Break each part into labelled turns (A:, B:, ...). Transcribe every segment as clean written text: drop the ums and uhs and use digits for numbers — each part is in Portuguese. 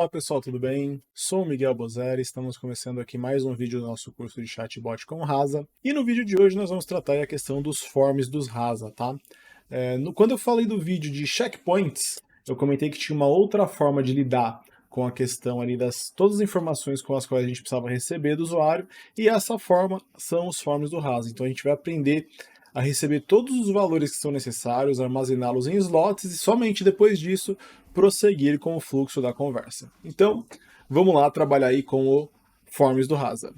A: Olá pessoal, tudo bem? Sou o Miguel Bozelli, estamos começando aqui mais um vídeo do nosso curso de chatbot com Rasa. E no vídeo de hoje nós vamos tratar a questão dos forms dos Rasa, tá? Quando eu falei do vídeo de checkpoints, eu comentei que tinha uma outra forma de lidar com a questão ali das todas as informações com as quais a gente precisava receber do usuário, e essa forma são os forms do Rasa. Então a gente vai aprender a receber todos os valores que são necessários, armazená-los em slots e somente depois disso prosseguir com o fluxo da conversa. Então, vamos lá trabalhar aí com o forms do Rasa.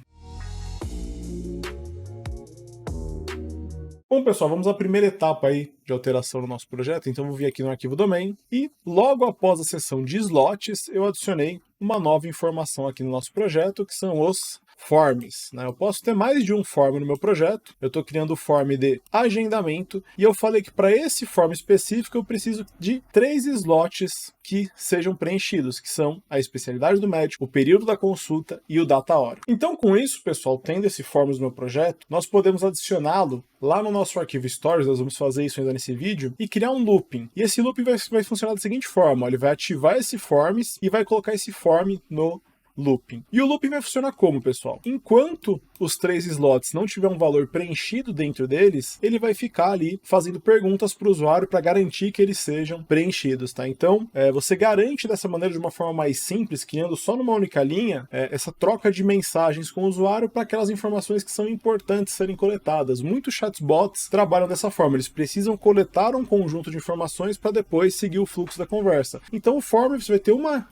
A: Bom, pessoal, vamos à primeira etapa aí de alteração no nosso projeto. Então, vou vir aqui no arquivo domain e logo após a seção de slots, eu adicionei uma nova informação aqui no nosso projeto, que são os forms, né? Eu posso ter mais de um form no meu projeto. Eu estou criando o form de agendamento e eu falei que para esse form específico eu preciso de 3 slots que sejam preenchidos, que são a especialidade do médico, o período da consulta e o data hora. Então, com isso, pessoal, tendo esse forms no meu projeto, nós podemos adicioná-lo lá no nosso arquivo Stories. Nós vamos fazer isso ainda nesse vídeo e criar um looping. E esse looping vai funcionar da seguinte forma: ele vai ativar esse forms e vai colocar esse form no looping. E o looping vai funcionar como, pessoal? Enquanto os 3 slots não tiver um valor preenchido dentro deles, ele vai ficar ali fazendo perguntas para o usuário para garantir que eles sejam preenchidos, tá? Então, você garante dessa maneira, de uma forma mais simples, criando só numa única linha, essa troca de mensagens com o usuário para aquelas informações que são importantes serem coletadas. Muitos chatbots trabalham dessa forma, eles precisam coletar um conjunto de informações para depois seguir o fluxo da conversa. Então, o form, você vai ter uma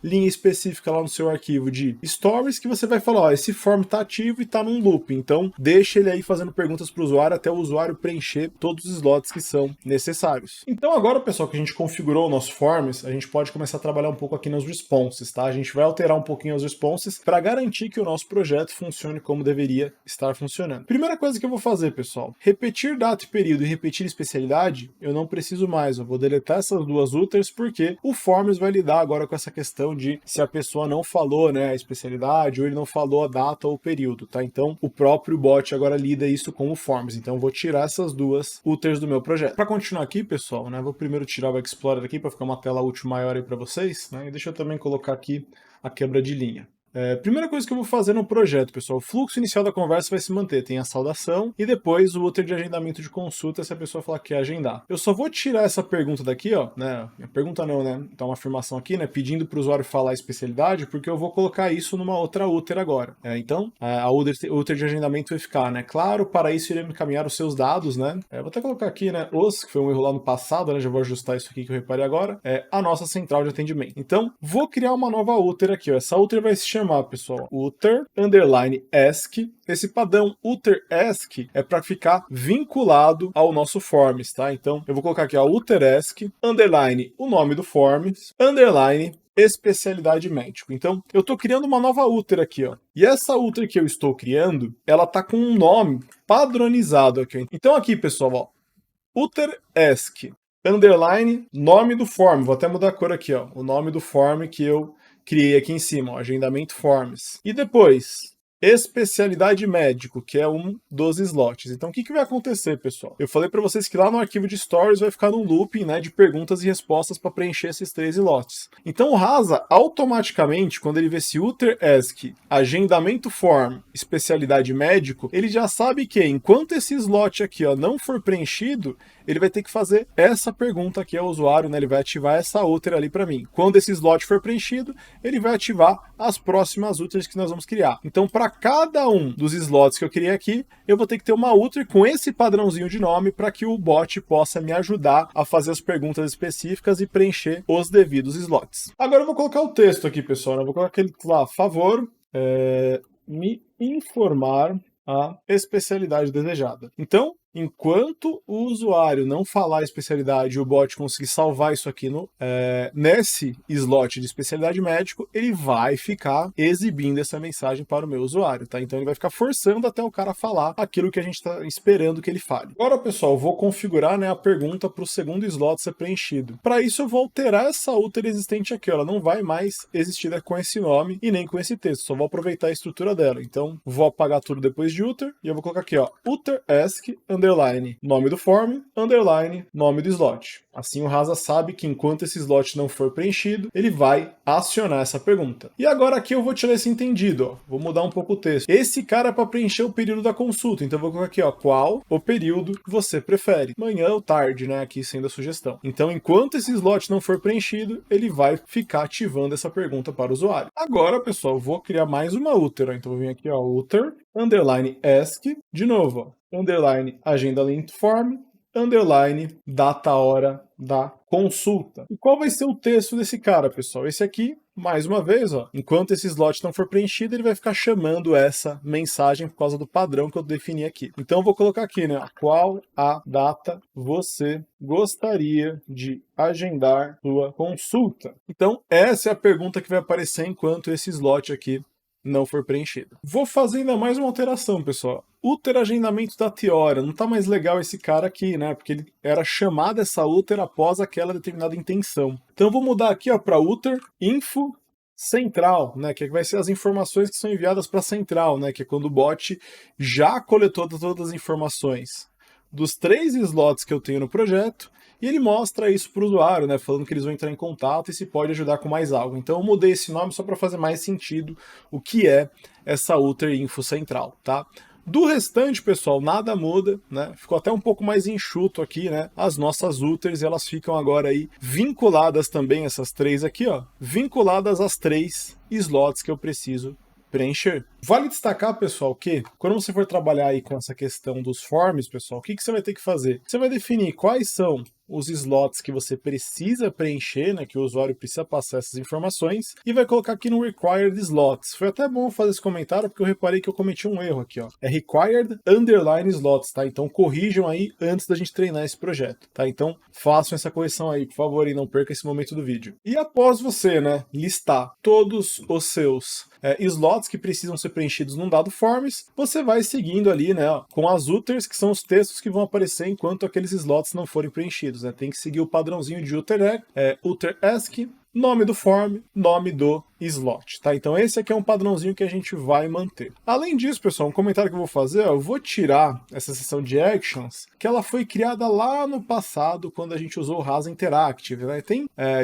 A: linha específica lá no seu arquivo de stories que você vai falar, ó, esse form está ativo e está num loop, então deixa ele aí fazendo perguntas para o usuário até o usuário preencher todos os slots que são necessários. Então agora, pessoal, que a gente configurou o nosso forms, a gente pode começar a trabalhar um pouco aqui nos responses, tá? A gente vai alterar um pouquinho os responses para garantir que o nosso projeto funcione como deveria estar funcionando. Primeira coisa que eu vou fazer, pessoal, repetir data e período e repetir especialidade, eu não preciso mais, eu vou deletar essas duas úteres porque o forms vai lidar agora com essa questão de se a pessoa não falou a especialidade ou ele não falou a data ou o período, tá? Então o próprio bot agora lida isso com o forms. Então eu vou tirar essas duas úteres do meu projeto. Para continuar aqui, pessoal, vou primeiro tirar o Explorer aqui para ficar uma tela útil maior aí para vocês, e deixa eu também colocar aqui a quebra de linha. Primeira coisa que eu vou fazer no projeto, pessoal, o fluxo inicial da conversa vai se manter, tem a saudação e depois o úter de agendamento de consulta se a pessoa falar que quer agendar. Eu só vou tirar essa pergunta daqui, ó, pergunta não, então uma afirmação aqui, pedindo para o usuário falar a especialidade, porque eu vou colocar isso numa outra úter agora. Então, a úter de agendamento vai ficar, claro, para isso iremos encaminhar os seus dados, vou até colocar aqui, que foi um erro lá no passado, já vou ajustar isso aqui que eu reparei agora, a nossa central de atendimento. Então, vou criar uma nova úter aqui, ó. Essa úter vai se chamar, pessoal, uter underline ask. Esse padrão uter ask é para ficar vinculado ao nosso forms, tá? Então eu vou colocar aqui, ó, uter ask underline o nome do forms underline especialidade médico. Então eu estou criando uma nova úter aqui, ó. E essa úter que eu estou criando, ela tá com um nome padronizado aqui. Então aqui, pessoal, ó, uter ask underline nome do form. Vou até mudar a cor aqui, ó. O nome do form que eu criei aqui em cima, ó, agendamento forms. E depois, especialidade médico, que é um dos slots. Então, o que vai acontecer, pessoal? Eu falei para vocês que lá no arquivo de stories vai ficar num looping, de perguntas e respostas para preencher esses 3 slots. Então, o Rasa, automaticamente, quando ele vê esse uter ask, agendamento form, especialidade médico, ele já sabe que enquanto esse slot aqui, ó, não for preenchido, ele vai ter que fazer essa pergunta aqui ao usuário, ele vai ativar essa úter ali para mim. Quando esse slot for preenchido, ele vai ativar as próximas úteres que nós vamos criar. Então, para cada um dos slots que eu criei aqui, eu vou ter que ter uma úter com esse padrãozinho de nome para que o bot possa me ajudar a fazer as perguntas específicas e preencher os devidos slots. Agora eu vou colocar o texto aqui, pessoal. Eu vou colocar aquele lá, favor, me informar a especialidade desejada. Então, enquanto o usuário não falar a especialidade e o bot conseguir salvar isso aqui nesse slot de especialidade médico, ele vai ficar exibindo essa mensagem para o meu usuário, tá? Então ele vai ficar forçando até o cara falar aquilo que a gente está esperando que ele fale. Agora, pessoal, eu vou configurar a pergunta para o segundo slot ser preenchido. Para isso, eu vou alterar essa úter existente aqui, ó. Ela não vai mais existir com esse nome e nem com esse texto, só vou aproveitar a estrutura dela. Então, vou apagar tudo depois de uter e eu vou colocar aqui, ó, uter ask underline, nome do form, underline, nome do slot. Assim o Rasa sabe que enquanto esse slot não for preenchido, ele vai acionar essa pergunta. E agora aqui eu vou tirar esse entendido, ó. Vou mudar um pouco o texto. Esse cara é para preencher o período da consulta, então eu vou colocar aqui, ó, qual o período que você prefere, manhã ou tarde, né, aqui sendo a sugestão. Então, enquanto esse slot não for preenchido, ele vai ficar ativando essa pergunta para o usuário. Agora, pessoal, eu vou criar mais uma uter, ó. Então eu vou vir aqui, ó, uter, underline ask, de novo, ó, underline agenda link form, underline data hora da consulta. E qual vai ser o texto desse cara, pessoal? Esse aqui, mais uma vez, ó, enquanto esse slot não for preenchido, ele vai ficar chamando essa mensagem por causa do padrão que eu defini aqui. Então eu vou colocar aqui, né? Qual a data você gostaria de agendar sua consulta? Então essa é a pergunta que vai aparecer enquanto esse slot aqui não for preenchido. Vou fazer ainda mais uma alteração, pessoal. Uter agendamento da Teora. Não tá mais legal esse cara aqui, né? Porque ele era chamado essa uter após aquela determinada intenção. Então eu vou mudar aqui, ó, para uter info central, né? Que vai ser as informações que são enviadas para central, né? Que é quando o bot já coletou todas as informações dos 3 slots que eu tenho no projeto, e ele mostra isso para o usuário, né, falando que eles vão entrar em contato e se pode ajudar com mais algo. Então eu mudei esse nome só para fazer mais sentido o que é essa Uter Info Central, tá? Do restante, pessoal, nada muda, né? Ficou até um pouco mais enxuto aqui, né? As nossas uters, elas ficam agora aí vinculadas também, essas 3 aqui, ó, vinculadas às 3 slots que eu preciso preencher. Vale destacar, pessoal, que quando você for trabalhar aí com essa questão dos forms, pessoal, o que você vai ter que fazer? Você vai definir quais são os slots que você precisa preencher, né, que o usuário precisa passar essas informações, e vai colocar aqui no required slots. Foi até bom fazer esse comentário, porque eu reparei que eu cometi um erro aqui, ó. É required underline slots, tá? Então corrijam aí antes da gente treinar esse projeto, tá? Então façam essa correção aí, por favor, e não perca esse momento do vídeo. E após você, né, listar todos os seus slots que precisam ser preenchidos num dado forms, você vai seguindo ali, né, ó, com as uters, que são os textos que vão aparecer enquanto aqueles slots não forem preenchidos, né? Tem que seguir o padrãozinho de uter ask, nome do form, nome do slot, tá? Então esse aqui é um padrãozinho que a gente vai manter. Além disso, pessoal, um comentário que eu vou fazer, ó, eu vou tirar essa seção de actions, que ela foi criada lá no passado, quando a gente usou o Rasa Interactive, né?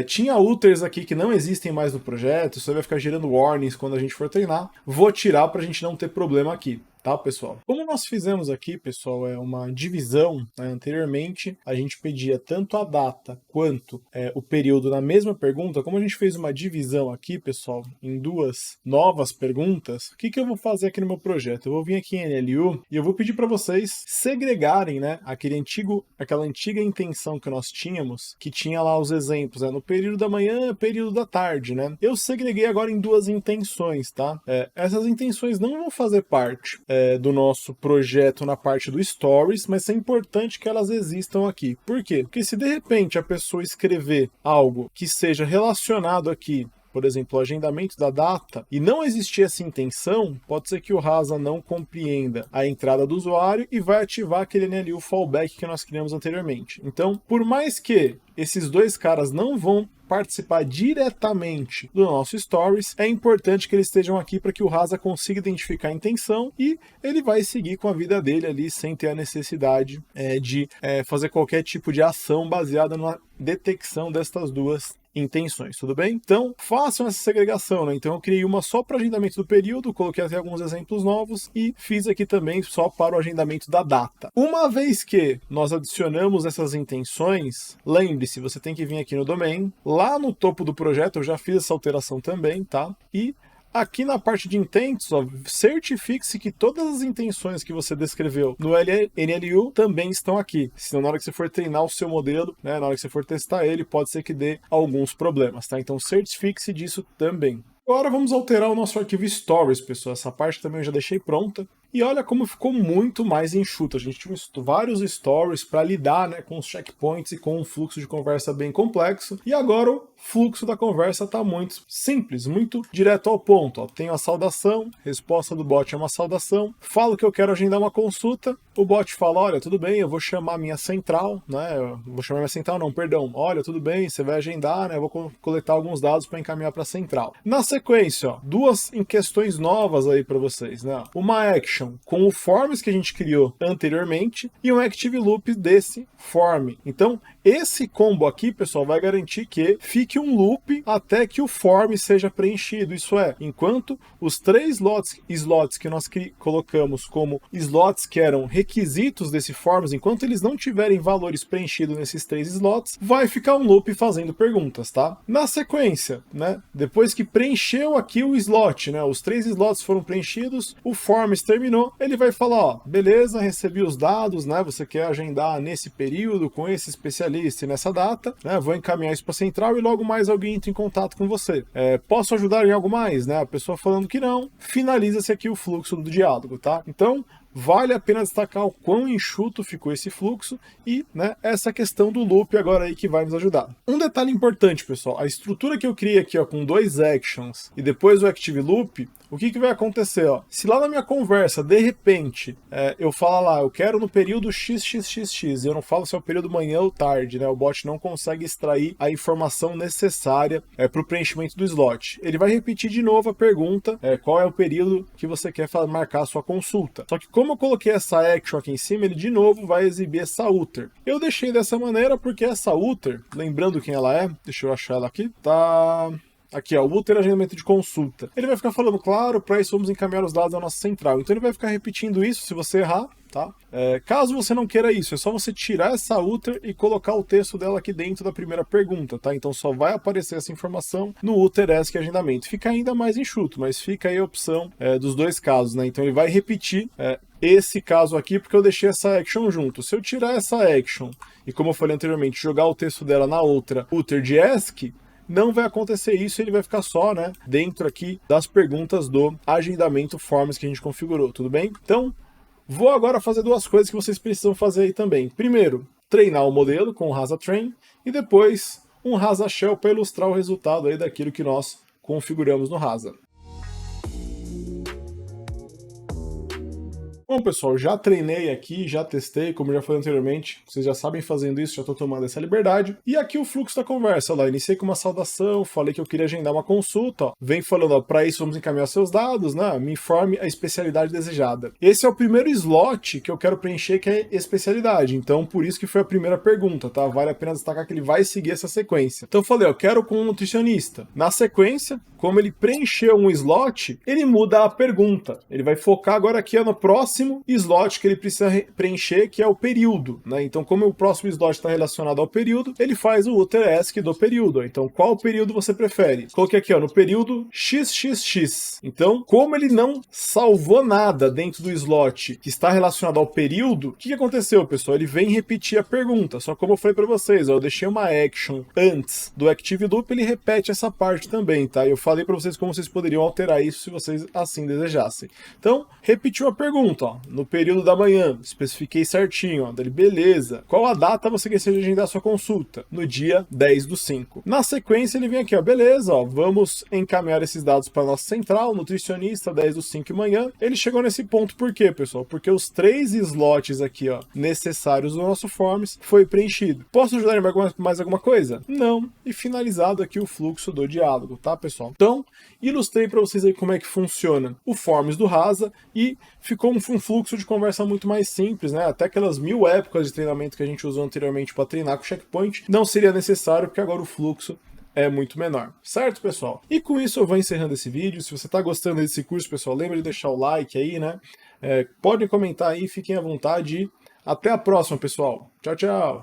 A: Tinha uters aqui que não existem mais no projeto, isso vai ficar gerando warnings quando a gente for treinar. Vou tirar para a gente não ter problema aqui. Tá, pessoal? Como nós fizemos aqui, pessoal, é uma divisão, né? Anteriormente, a gente pedia tanto a data quanto o período na mesma pergunta. Como a gente fez uma divisão aqui, pessoal, em 2 novas perguntas, o que eu vou fazer aqui no meu projeto? Eu vou vir aqui em NLU e eu vou pedir para vocês segregarem, né, aquela antiga intenção que nós tínhamos, que tinha lá os exemplos, né, no período da manhã, período da tarde, né? Eu segreguei agora em 2 intenções, tá? Essas intenções não vão fazer parte do nosso projeto na parte do Stories, mas é importante que elas existam aqui. Por quê? Porque se de repente a pessoa escrever algo que seja relacionado aqui, por exemplo, o agendamento da data, e não existir essa intenção, pode ser que o Rasa não compreenda a entrada do usuário e vai ativar aquele NLU fallback que nós criamos anteriormente. Então, por mais que esses 2 caras não vão participar diretamente do nosso Stories, é importante que eles estejam aqui para que o Rasa consiga identificar a intenção e ele vai seguir com a vida dele ali sem ter a necessidade de fazer qualquer tipo de ação baseada na detecção destas 2 intenções, tudo bem? Então, façam essa segregação, né? Então eu criei uma só para o agendamento do período, coloquei até alguns exemplos novos e fiz aqui também só para o agendamento da data. Uma vez que nós adicionamos essas intenções, lembre-se, você tem que vir aqui no domain, lá no topo do projeto eu já fiz essa alteração também, tá? E aqui na parte de intents, ó, certifique-se que todas as intenções que você descreveu no NLU também estão aqui. Senão, na hora que você for treinar o seu modelo, né, na hora que você for testar ele, pode ser que dê alguns problemas, tá? Então, certifique-se disso também. Agora vamos alterar o nosso arquivo Stories, pessoal. Essa parte também eu já deixei pronta. E olha como ficou muito mais enxuto. A gente tinha vários stories para lidar, né, com os checkpoints e com um fluxo de conversa bem complexo. E agora o fluxo da conversa está muito simples, muito direto ao ponto. Ó. Tenho a saudação, resposta do bot é uma saudação. Falo que eu quero agendar uma consulta. O bot fala, olha, tudo bem, eu vou chamar minha central, né? Vou chamar minha central, não, perdão. Olha, tudo bem, você vai agendar, né? Eu vou coletar alguns dados para encaminhar para a central. Na sequência, ó, 2 questões novas aí para vocês, né? Uma action. action com o forms que a gente criou anteriormente e um active loop desse form. Então, esse combo aqui, pessoal, vai garantir que fique um loop até que o form seja preenchido. Isso é, enquanto os 3 slots que nós colocamos como slots que eram requisitos desse forms, enquanto eles não tiverem valores preenchidos nesses 3 slots, vai ficar um loop fazendo perguntas, tá? Na sequência, né, depois que preencheu aqui o slot, né, os 3 slots foram preenchidos, o forms terminou, ele vai falar, ó, beleza, recebi os dados, né, você quer agendar nesse período com esse especialista e nessa data, né, vou encaminhar isso para a central e logo mais alguém entra em contato com você. Posso ajudar em algo mais, né? A pessoa falando que não, finaliza-se aqui o fluxo do diálogo, tá? Então, vale a pena destacar o quão enxuto ficou esse fluxo e, né, essa questão do loop agora aí que vai nos ajudar. Um detalhe importante, pessoal, a estrutura que eu criei aqui, ó, com 2 actions e depois o active loop, o que vai acontecer, ó? Se lá na minha conversa, de repente, eu falar lá, eu quero no período xxx, e eu não falo se é o período manhã ou tarde, né? O bot não consegue extrair a informação necessária para o preenchimento do slot. Ele vai repetir de novo a pergunta, qual é o período que você quer marcar a sua consulta. Só que como eu coloquei essa action aqui em cima, ele de novo vai exibir essa uter. Eu deixei dessa maneira porque essa uter, lembrando quem ela é, deixa eu achar ela aqui, tá... Aqui, ó, o Uter agendamento de consulta. Ele vai ficar falando, claro, para isso vamos encaminhar os dados da nossa central. Então ele vai ficar repetindo isso se você errar, tá? Caso você não queira isso, é só você tirar essa Uter e colocar o texto dela aqui dentro da primeira pergunta, tá? Então só vai aparecer essa informação no Uter ESC agendamento. Fica ainda mais enxuto, mas fica aí a opção dos 2 casos, né? Então ele vai repetir esse caso aqui porque eu deixei essa action junto. Se eu tirar essa action e, como eu falei anteriormente, jogar o texto dela na outra Uter de ESC, não vai acontecer isso, ele vai ficar só, né, dentro aqui das perguntas do agendamento forms que a gente configurou, tudo bem? Então, vou agora fazer 2 coisas que vocês precisam fazer aí também. Primeiro, treinar o modelo com o Rasa Train e depois um Rasa Shell para ilustrar o resultado aí daquilo que nós configuramos no Rasa. Bom, pessoal, já treinei aqui, já testei, como já falei anteriormente, vocês já sabem fazendo isso, já estou tomando essa liberdade. E aqui o fluxo da conversa, lá, iniciei com uma saudação, falei que eu queria agendar uma consulta, ó, vem falando, ó, para isso vamos encaminhar seus dados, né, me informe a especialidade desejada. Esse é o primeiro slot que eu quero preencher, que é especialidade, então por isso que foi a primeira pergunta, tá? Vale a pena destacar que ele vai seguir essa sequência. Então eu falei, ó, quero com um nutricionista. Na sequência, como ele preencheu um slot, ele muda a pergunta. Ele vai focar agora aqui no próximo slot que ele precisa preencher, que é o período, né? Então, como o próximo slot está relacionado ao período, ele faz o Uter ESC do período. Então, qual período você prefere? Coloquei aqui, ó, no período XXX. Então, como ele não salvou nada dentro do slot que está relacionado ao período, o que aconteceu, pessoal? Ele vem repetir a pergunta. Só como eu falei para vocês, ó, eu deixei uma action antes do Active Loop, ele repete essa parte também, tá? Eu falei para vocês como vocês poderiam alterar isso se vocês assim desejassem. Então, repetiu a pergunta, ó, no período da manhã, especifiquei certinho, ó, dele, beleza. Qual a data você quer agendar a sua consulta? No dia 10/5. Na sequência, ele vem aqui, ó, beleza, ó, vamos encaminhar esses dados para a nossa central, nutricionista, 10/5 de manhã. Ele chegou nesse ponto por quê, pessoal? Porque os 3 slots aqui, ó, necessários do nosso forms foi preenchido. Posso ajudar em mais alguma coisa? Não. E finalizado aqui o fluxo do diálogo, tá, pessoal? Então, ilustrei para vocês aí como é que funciona o forms do Rasa e ficou um fluxo de conversa muito mais simples, né? Até aquelas 1000 épocas de treinamento que a gente usou anteriormente para treinar com o checkpoint não seria necessário, porque agora o fluxo é muito menor, certo, pessoal? E com isso eu vou encerrando esse vídeo. Se você está gostando desse curso, pessoal, lembra de deixar o like aí, né? Podem comentar aí, fiquem à vontade e até a próxima, pessoal. Tchau, tchau!